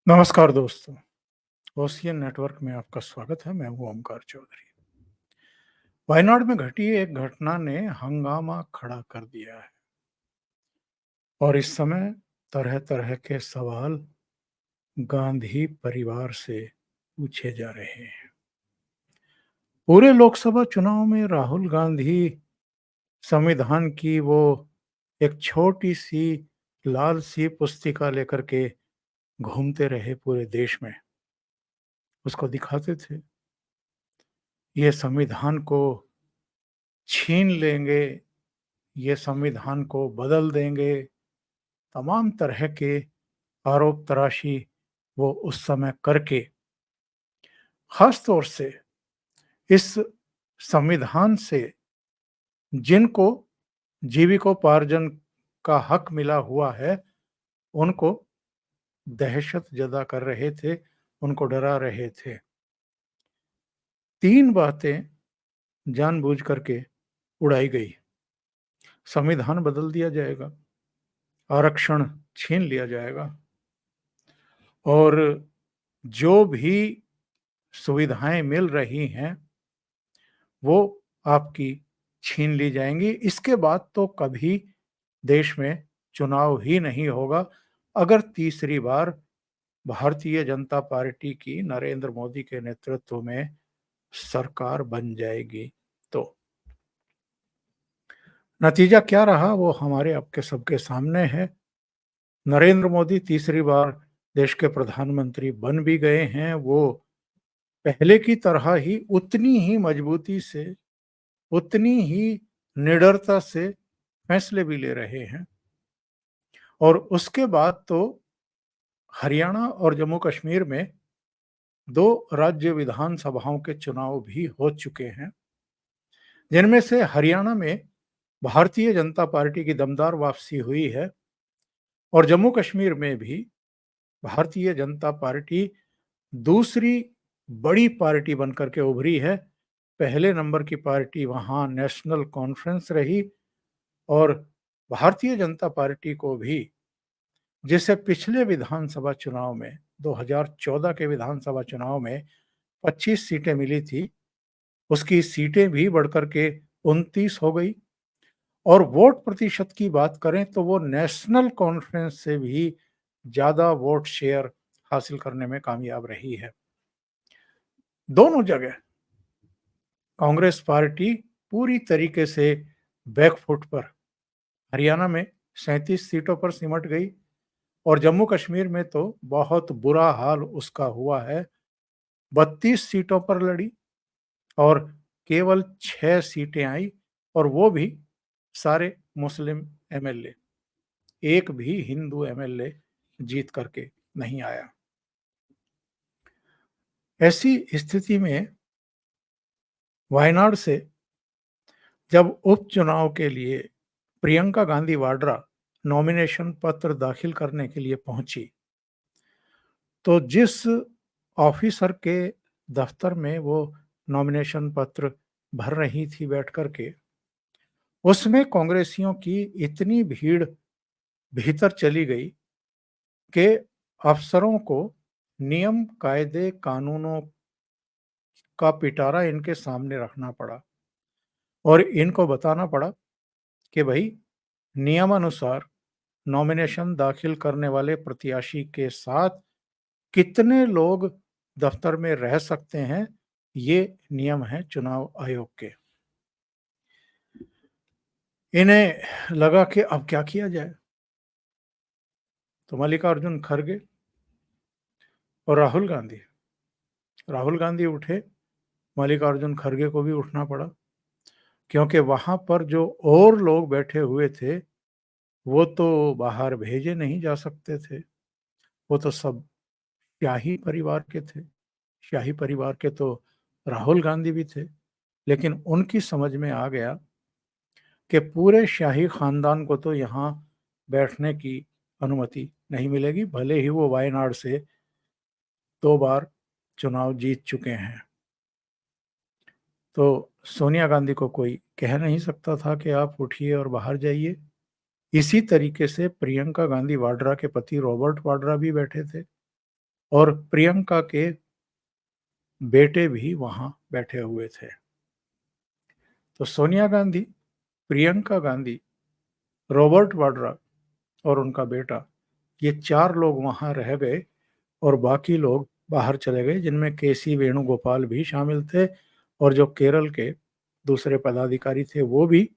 नमस्कार दोस्तों, ocean network में आपका स्वागत है। मैं हूं ओमकार चौधरी। वायनाड में घटी एक घटना ने हंगामा खड़ा कर दिया है और इस समय तरह-तरह के सवाल गांधी परिवार से पूछे जा रहे हैं। पूरे लोकसभा चुनाव में राहुल गांधी संविधान की वो एक छोटी सी लाल सी पुस्तिका लेकर के घूमते रहे पूरे देश में। उसको दिखाते थे, ये संविधान को छीन लेंगे, ये संविधान को बदल देंगे, तमाम तरह के आरोप तराशी वो उस समय करके खास तौर से इस संविधान से जिनको जीविकोपार्जन का हक मिला हुआ है, उनको दहशत जदा कर रहे थे, उनको डरा रहे थे। 3 बातें जानबूझ करके उड़ाई गई। संविधान बदल दिया जाएगा, आरक्षण छीन लिया जाएगा और जो भी सुविधाएं मिल रही हैं, वो आपकी छीन ली जाएंगी। इसके बाद तो कभी देश में चुनाव ही नहीं होगा, अगर तीसरी बार भारतीय जनता पार्टी की नरेंद्र मोदी के नेतृत्व में सरकार बन जाएगी तो। नतीजा क्या रहा वो हमारे आपके सबके सामने है। नरेंद्र मोदी तीसरी बार देश के प्रधानमंत्री बन भी गए हैं। वो पहले की तरह ही उतनी ही मजबूती से, उतनी ही निडरता से फैसले भी ले रहे हैं और उसके बाद तो हरियाणा और जम्मू कश्मीर में 2 राज्य विधानसभाओं के चुनाव भी हो चुके हैं, जिनमें से हरियाणा में भारतीय जनता पार्टी की दमदार वापसी हुई है और जम्मू कश्मीर में भी भारतीय जनता पार्टी दूसरी बड़ी पार्टी बनकर के उभरी है। पहले नंबर की पार्टी वहां नेशनल कॉन्फ्रेंस रही और भारतीय जनता पार्टी को भी, जिसे पिछले विधानसभा चुनाव में 2014 के विधानसभा चुनाव में 25 सीटें मिली थी, उसकी सीटें भी बढ़कर के 29 हो गई और वोट प्रतिशत की बात करें तो वो नेशनल कॉन्फ्रेंस से भी ज्यादा वोट शेयर हासिल करने में कामयाब रही है। दोनों जगह कांग्रेस पार्टी पूरी तरीके से बैकफुट पर, हरियाणा में 37 सीटों पर सिमट गई और जम्मू कश्मीर में तो बहुत बुरा हाल उसका हुआ है। 32 सीटों पर लड़ी और केवल 6 सीटें आई और वो भी सारे मुस्लिम एमएलए, एक भी हिंदू एमएलए जीत करके नहीं आया। ऐसी स्थिति में वायनाड से जब उपचुनाव के लिए प्रियंका गांधी वाड्रा नॉमिनेशन पत्र दाखिल करने के लिए पहुंची, तो जिस ऑफिसर के दफ्तर में वो नॉमिनेशन पत्र भर रही थी बैठ करके, उसमें कांग्रेसियों की इतनी भीड़ भीतर चली गई कि अफसरों को नियम कायदे कानूनों का पिटारा इनके सामने रखना पड़ा और इनको बताना पड़ा कि भाई, नियमानुसार नॉमिनेशन दाखिल करने वाले प्रत्याशी के साथ कितने लोग दफ्तर में रह सकते हैं, ये नियम है चुनाव आयोग के। इन्हें लगा कि अब क्या किया जाए, तो मल्लिकार्जुन खड़गे और राहुल गांधी उठे, मल्लिकार्जुन खड़गे को भी उठना पड़ा, क्योंकि वहां पर जो और लोग बैठे हुए थे वो तो बाहर भेजे नहीं जा सकते थे। वो तो सब शाही परिवार के थे। शाही परिवार के तो राहुल गांधी भी थे, लेकिन उनकी समझ में आ गया कि पूरे शाही खानदान को तो यहाँ बैठने की अनुमति नहीं मिलेगी, भले ही वो वायनाड से 2 बार चुनाव जीत चुके हैं। तो सोनिया गांधी को कोई कह नहीं सकता था कि आप उठिए और बाहर जाइए। इसी तरीके से प्रियंका गांधी वाड्रा के पति रॉबर्ट वाड्रा भी बैठे थे और प्रियंका के बेटे भी वहां बैठे हुए थे। तो सोनिया गांधी, प्रियंका गांधी, रॉबर्ट वाड्रा और उनका बेटा, ये 4 लोग वहां रह गए और बाकी लोग बाहर चले गए, जिनमें केसी वेणुगोपाल भी शामिल थे और जो केरल के दूसरे पदाधिकारी थे वो भी।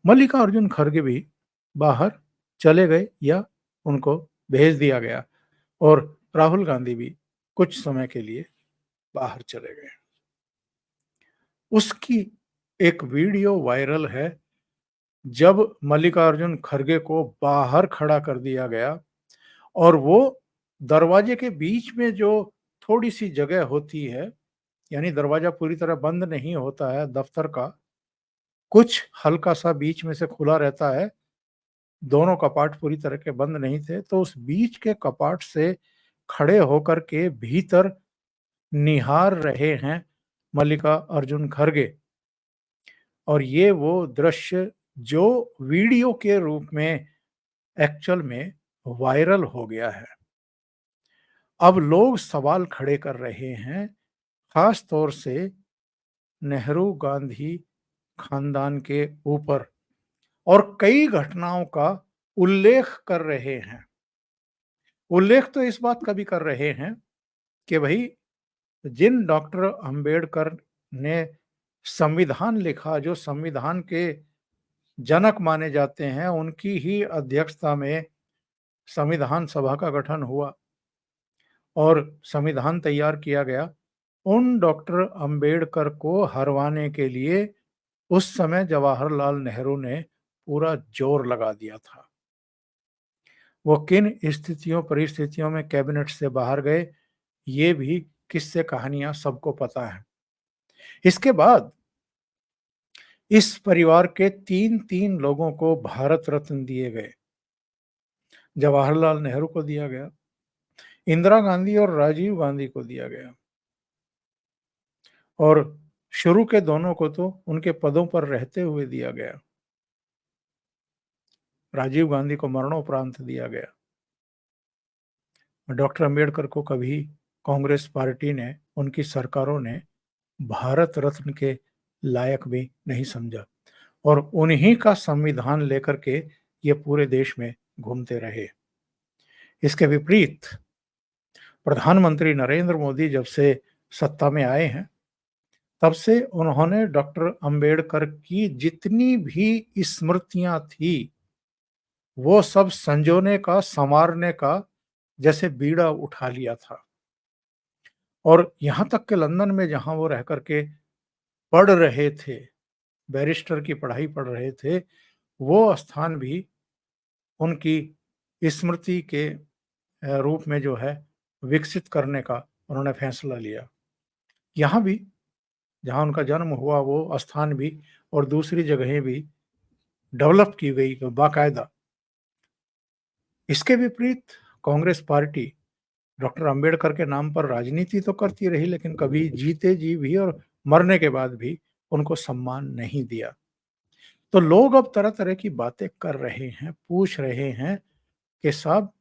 मल्लिकार्जुन खड़गे भी बाहर चले गए या उनको भेज दिया गया और राहुल गांधी भी कुछ समय के लिए बाहर चले गए। उसकी एक वीडियो वायरल है जब मल्लिकार्जुन खड़गे को बाहर खड़ा कर दिया गया और वो दरवाजे के बीच में जो थोड़ी सी जगह होती है, यानी दरवाजा पूरी तरह बंद नहीं होता है दफ्तर का, कुछ हल्का सा बीच में से खुला रहता है, दोनों कपाट पूरी तरह के बंद नहीं थे, तो उस बीच के कपाट से खड़े होकर के भीतर निहार रहे हैं मल्लिका अर्जुन खड़गे। और ये वो दृश्य जो वीडियो के रूप में एक्चुअल में वायरल हो गया है। अब लोग सवाल खड़े कर रहे हैं, खास तौर से नेहरू गांधी खानदान के ऊपर, और कई घटनाओं का उल्लेख कर रहे हैं। उल्लेख तो इस बात का भी कर रहे हैं कि भाई, जिन डॉक्टर अंबेडकर ने संविधान लिखा, जो संविधान के जनक माने जाते हैं, उनकी ही अध्यक्षता में संविधान सभा का गठन हुआ और संविधान तैयार किया गया। उन डॉक्टर अंबेडकर को हरवाने के लिए उस समय जवाहरलाल नेहरू ने पूरा जोर लगा दिया था। वो किन स्थितियों परिस्थितियों में कैबिनेट से बाहर गए, ये भी किस्से कहानियां सबको पता है। इसके बाद इस परिवार के 3 लोगों को भारत रत्न दिए गए। जवाहरलाल नेहरू को दिया गया, इंदिरा गांधी और राजीव गांधी को दिया गया, और शुरू के दोनों को तो उनके पदों पर रहते हुए दिया गया। राजीव गांधी को मरणोपरांत दिया गया। डॉक्टर अंबेडकर को कभी कांग्रेस पार्टी ने, उनकी सरकारों ने भारत रत्न के लायक भी नहीं समझा और उन्हीं का संविधान लेकर के ये पूरे देश में घूमते रहे। इसके विपरीत प्रधानमंत्री नरेंद्र मोदी जब से सत्ता में आए हैं, तब से उन्होंने डॉक्टर अंबेडकर की जितनी भी स्मृतियां थी, वो सब संजोने का, संवारने का जैसे बीड़ा उठा लिया था। और यहां तक कि लंदन में जहां वो रह करके पढ़ रहे थे, बैरिस्टर की पढ़ाई पढ़ रहे थे, वो स्थान भी उनकी स्मृति के रूप में जो है विकसित करने का उन्होंने फैसला लिया। यहाँ भी जहाँ उनका जन्म हुआ वो स्थान भी और दूसरी जगहें भी डेवलप की गई बाकायदा। इसके विपरीत कांग्रेस पार्टी डॉक्टर अंबेडकर के नाम पर राजनीति तो करती रही, लेकिन कभी जीते जी भी और मरने के बाद भी उनको सम्मान नहीं दिया। तो लोग अब तरह तरह की बातें कर रहे हैं, पूछ रहे हैं कि साहब,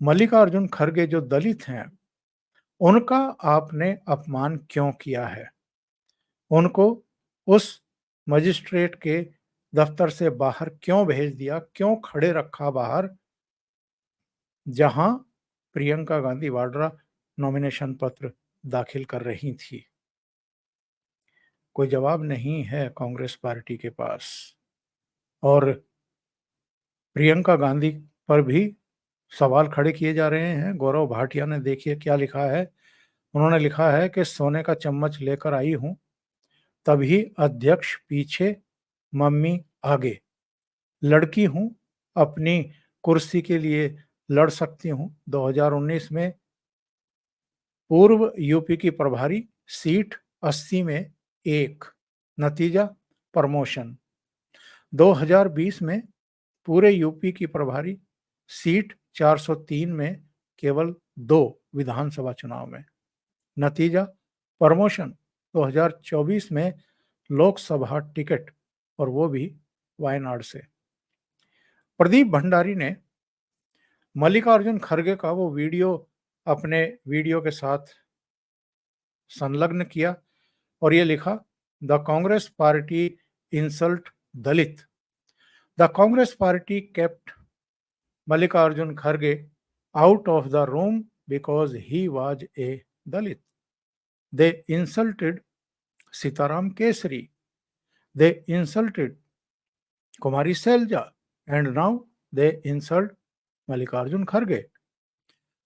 मल्लिकार्जुन खड़गे जो दलित हैं, उनका आपने अपमान क्यों किया है? उनको उस मजिस्ट्रेट के दफ्तर से बाहर क्यों भेज दिया, क्यों खड़े रखा बाहर, जहां प्रियंका गांधी वाड्रा नॉमिनेशन पत्र दाखिल कर रही थी? कोई जवाब नहीं है कांग्रेस पार्टी के पास। और प्रियंका गांधी पर भी सवाल खड़े किए जा रहे हैं। गौरव भाटिया ने देखिए क्या लिखा है। उन्होंने लिखा है कि सोने का चम्मच लेकर आई हूं, तभी अध्यक्ष पीछे, मम्मी आगे, लड़की हूं, अपनी कुर्सी के लिए लड़ सकती हूं। 2019 में पूर्व यूपी की प्रभारी, सीट 80 में 1, नतीजा प्रमोशन। 2020 में पूरे यूपी की प्रभारी, सीट 403 में केवल 2 विधानसभा चुनाव में, नतीजा प्रमोशन। 2024 में लोकसभा टिकट, और वो भी वायनाड से। प्रदीप भंडारी ने मल्लिकार्जुन खड़गे का वो वीडियो अपने वीडियो के साथ संलग्न किया और ये लिखा, the Congress party insult Dalit. The Congress party kept Mallikarjun Kharge out of the room because he was a Dalit. They insulted Sitaram Kesari. They insulted Kumari Selja. And now they insult Mallikarjun Kharge.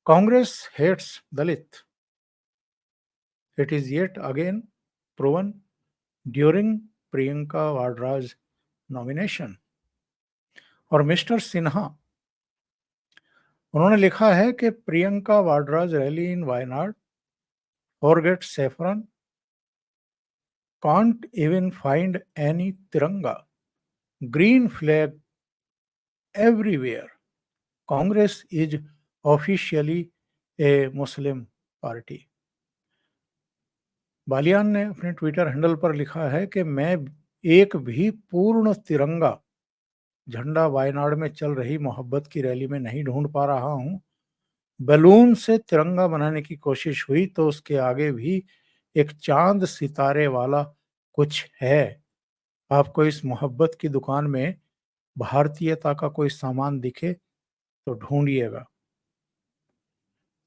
Congress hates Dalit. It is yet again proven during Priyanka Vadra's nomination. और Mister Sinha उन्होंने लिखा है कि Priyanka Vadra's rally in Wayanad, forget saffron, can't even find any Tiranga. Green flag everywhere. Congress is officially a Muslim party. Baliyan ने अपने Twitter handle पर लिखा है कि मैं एक भी पूर्ण तिरंगा झंडा वायनाड में चल रही मोहब्बत की रैली में नहीं ढूंढ पा रहा हूं। बैलून से तिरंगा बनाने की कोशिश हुई तो उसके आगे भी एक चांद सितारे वाला कुछ है। आपको इस मोहब्बत की दुकान में भारतीयता का कोई सामान दिखे तो ढूंढिएगा।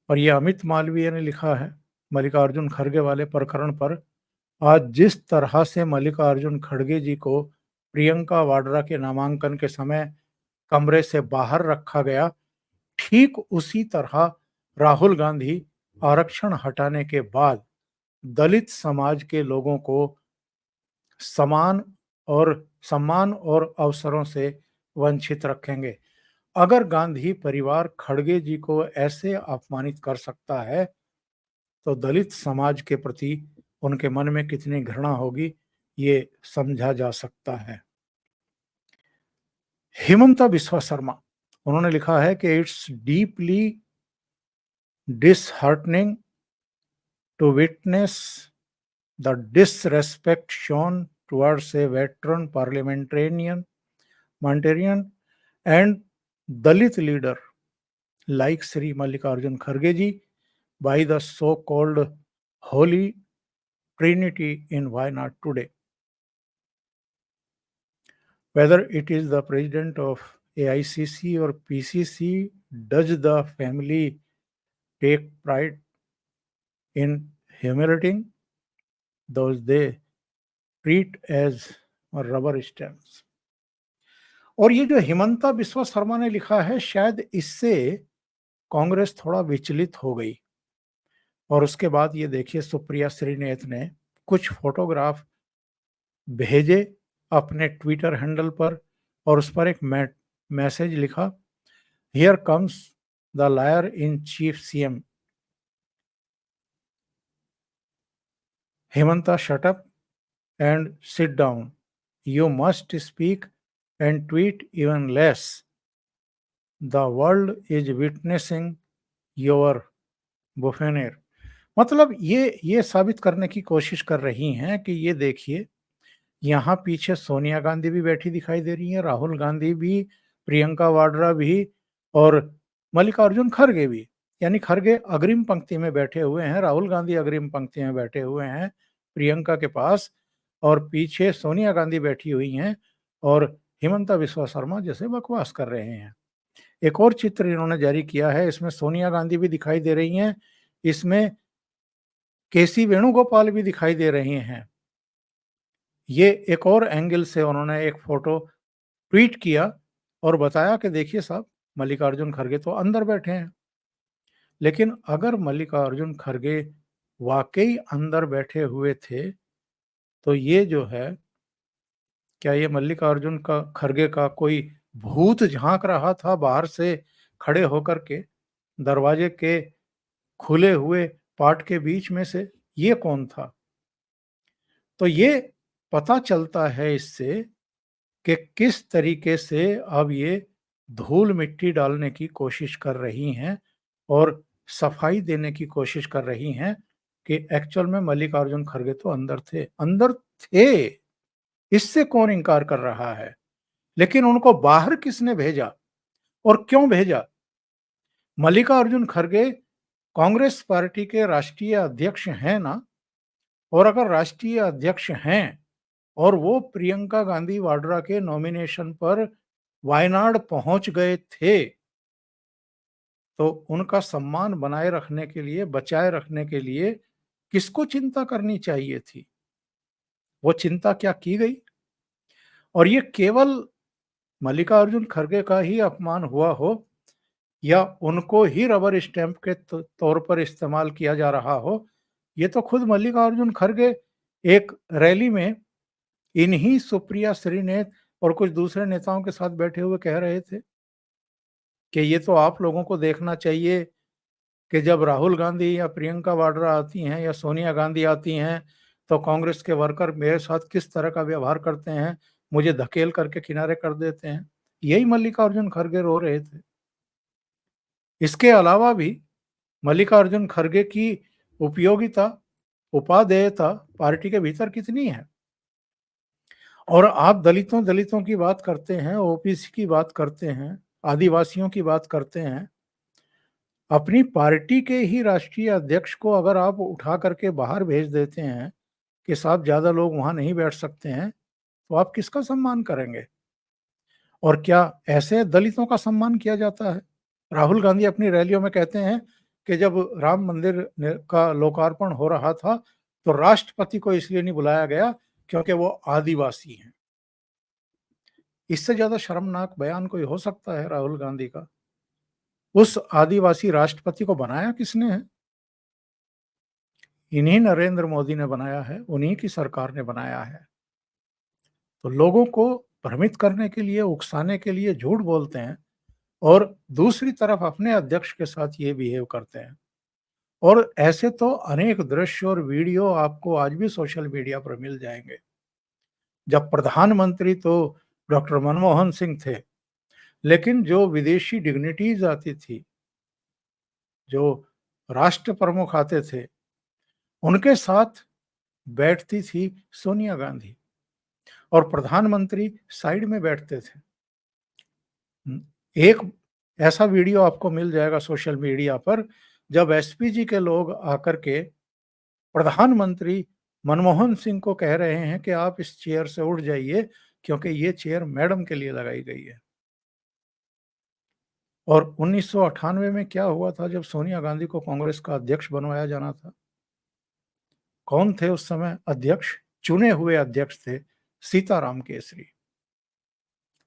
और ये अमित मालवीय ने लिखा है मल्लिकार्जुन खड़गे वाले प्रकरण पर, आज जिस तरह से मल्लिकार्जुन खड़गे जी को प्रियंका वाड्रा के नामांकन के समय कमरे से बाहर रखा गया, ठीक उसी तरह राहुल गांधी आरक्षण हटाने के बाद दलित समाज के लोगों को सम्मान और अवसरों से वंचित रखेंगे। अगर गांधी परिवार खड़गे जी को ऐसे अपमानित कर सकता है तो दलित समाज के प्रति उनके मन में कितनी घृणा होगी ये समझा जा सकता है। हिमंता बिस्वा शर्मा उन्होंने लिखा है कि it's deeply disheartening to witness the disrespect shown towards a veteran parliamentarian and Dalit leader like Sri Mallikarjun Kharge ji by the so-called Holy Trinity in Wayanad today. Whether it is the president of AICC or PCC, does the family take pride in humiliating those they treat as rubber stamps? और ये जो हिमंता बिस्वा शर्मा ने लिखा है, शायद इससे कांग्रेस थोड़ा विचलित हो गई। और उसके बाद ये देखिए, सुप्रिया श्रीनेत ने कुछ फोटोग्राफ भेजे अपने ट्विटर हैंडल पर और उस पर एक मैसेज लिखा, here comes the liar in chief CM. Hemanta, shut up and sit down. You must speak and tweet even less. The world is witnessing your buffoonery. मतलब ये साबित करने की कोशिश कर रही हैं कि ये देखिए, यहाँ पीछे सोनिया गांधी भी बैठी दिखाई दे रही हैं, राहुल गांधी भी, प्रियंका वाड्रा भी और मल्लिकार्जुन खड़गे भी। यानी खड़गे अग्रिम पंक्ति में बैठे हुए हैं, राहुल गांधी अग्रिम पंक्ति में बैठे हुए हैं प्रियंका के पास, और पीछे सोनिया गांधी बैठी हुई हैं और हिमंता बिस्वा शर्मा जैसे बकवास कर रहे हैं। एक और चित्र इन्होंने जारी किया है, इसमें सोनिया गांधी भी दिखाई दे रही हैं, इसमें केसी वेणुगोपाल भी दिखाई दे रहे हैं। ये एक और एंगल से उन्होंने एक फोटो ट्वीट किया और बताया कि देखिए साहब, मल्लिकार्जुन खड़गे तो अंदर बैठे हैं। लेकिन अगर मल्लिकार्जुन खड़गे वाकई अंदर बैठे हुए थे तो ये जो है, क्या ये मल्लिकार्जुन का खड़गे का कोई भूत झांक रहा था बाहर से खड़े होकर के दरवाजे के खुले हुए पार्ट के बीच में से? ये कौन था? तो ये पता चलता है इससे कि किस तरीके से अब ये धूल मिट्टी डालने की कोशिश कर रही हैं और सफाई देने की कोशिश कर रही हैं कि एक्चुअल में मल्लिकार्जुन खड़गे तो अंदर थे। इससे कौन इनकार कर रहा है? लेकिन उनको बाहर किसने भेजा और क्यों भेजा? मल्लिकार्जुन खड़गे कांग्रेस पार्टी के राष्ट्रीय अध्यक्ष हैं ना, और अगर राष्ट्रीय अध्यक्ष हैं और वो प्रियंका गांधी वाड्रा के नॉमिनेशन पर वायनाड पहुंच गए थे, तो उनका सम्मान बनाए रखने के लिए, बचाए रखने के लिए किसको चिंता करनी चाहिए थी? वो चिंता क्या की गई? और ये केवल मल्लिकार्जुन खड़गे का ही अपमान हुआ हो या उनको ही रबर स्टैंप के तौर पर इस्तेमाल किया जा रहा हो, ये तो खुद मल्लिकार्जुन खड़गे एक रैली में इन्हीं सुप्रिया श्रीनेत और कुछ दूसरे नेताओं के साथ बैठे हुए कह रहे थे कि ये तो आप लोगों को देखना चाहिए कि जब राहुल गांधी या प्रियंका वाड्रा आती हैं या सोनिया गांधी आती हैं, तो कांग्रेस के वर्कर मेरे साथ किस तरह का व्यवहार करते हैं, मुझे धकेल करके किनारे कर देते हैं। यही मल्लिकार्जुन खड़गे रो रहे थे। इसके अलावा भी मल्लिकार्जुन खड़गे की उपयोगिता, उपादेयता पार्टी के भीतर कितनी है? और आप दलितों दलितों की बात करते हैं, ओबीसी की बात करते हैं, आदिवासियों की बात करते हैं। अपनी पार्टी के ही राष्ट्रीय अध्यक्ष को अगर आप उठा करके बाहर भेज देते हैं कि साहब ज़्यादा लोग वहाँ नहीं बैठ सकते हैं, तो आप किसका सम्मान करेंगे? और क्या ऐसे दलितों का सम्मान किया जाता है? राहुल गांधी अपनी रैलियों में कहते हैं कि जब राम मंदिर का लोकार्पण हो रहा था, तो राष्ट्रपति को इसलिए नहीं बुलाया गया क्योंकि वो आदिवासी हैं। इससे ज़्यादा शर्मनाक बयान कोई हो सकता है राहुल गांधी का? उस आदिवासी राष्ट्रपति को बनाया किसने है? इन्हीं नरेंद्र मोदी ने बनाया है, उन्हीं की सरकार ने बनाया है। तो लोगों को भ्रमित करने के लिए, उकसाने के लिए झूठ बोलते हैं और दूसरी तरफ अपने अध्यक्ष के साथ ये बिहेव करते हैं। और ऐसे तो अनेक दृश्य और वीडियो आपको आज भी सोशल मीडिया पर मिल जाएंगे। जब प्रधानमंत्री तो डॉक्टर मनमोहन सिंह थे, लेकिन जो विदेशी डिग्निटीज आती थी, जो राष्ट्र प्रमुख आते थे, उनके साथ बैठती थी सोनिया गांधी और प्रधानमंत्री साइड में बैठते थे। एक ऐसा वीडियो आपको मिल जाएगा सोशल मीडिया पर, जब एसपीजी के लोग आकर के प्रधानमंत्री मनमोहन सिंह को कह रहे हैं कि आप इस चेयर से उठ जाइए क्योंकि ये चेयर मैडम के लिए लगाई गई है। और 1998 में क्या हुआ था जब सोनिया गांधी को कांग्रेस का अध्यक्ष बनवाया जाना था? कौन थे उस समय अध्यक्ष? चुने हुए अध्यक्ष थे सीताराम केसरी।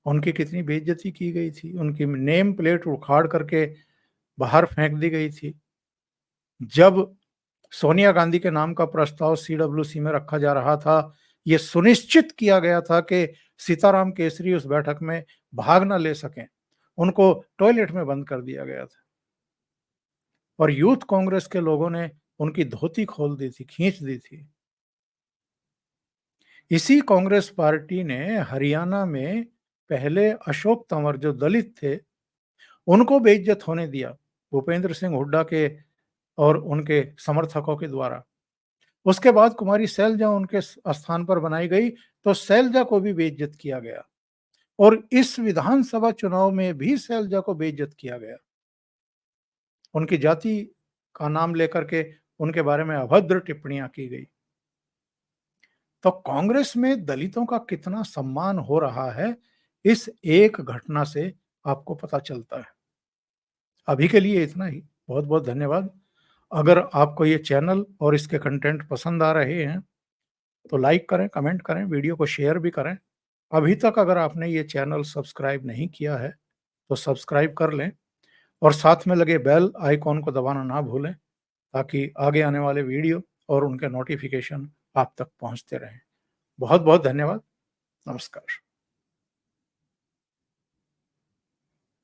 उनकी कितनी बेइज्जती की गई थी, उनकी नेम प्लेट उखाड़ करके बाहर फेंक दी गई थी। जब सोनिया गांधी के नाम का प्रस्ताव सीडब्ल्यूसी में रखा जा रहा था, यह सुनिश्चित किया गया था कि सीताराम केसरी उस बैठक में भाग न ले सकें, उनको टॉयलेट में बंद कर दिया गया था। और यूथ कांग्रेस के लोगों ने उनकी धोती खोल दी थी, खींच दी थी। इसी कांग्रेस पार्टी ने हरियाणा में पहले अशोक तंवर जो दलित थे, उनको बेइज्जत होने दिया भूपेंद्र सिंह हुड्डा के और उनके समर्थकों के द्वारा। उसके बाद कुमारी सैलजा उनके स्थान पर बनाई गई, तो सैलजा को भी बेइज्जत किया गया और इस विधानसभा चुनाव में भी सैलजा को बेइज्जत किया गया। उनकी जाति का नाम लेकर के उनके बारे में अभद्र टिप्पणियां की गई। तो कांग्रेस में दलितों का कितना सम्मान हो रहा है, इस एक घटना से आपको पता चलता है। अभी के लिए इतना ही। बहुत बहुत धन्यवाद। अगर आपको ये चैनल और इसके कंटेंट पसंद आ रहे हैं तो लाइक करें, कमेंट करें, वीडियो को शेयर भी करें। अभी तक अगर आपने ये चैनल सब्सक्राइब नहीं किया है तो सब्सक्राइब कर लें और साथ में लगे बेल आइकॉन को दबाना ना भूलें, ताकि आगे आने वाले वीडियो और उनके नोटिफिकेशन आप तक पहुंचते रहें। बहुत बहुत धन्यवाद। नमस्कार।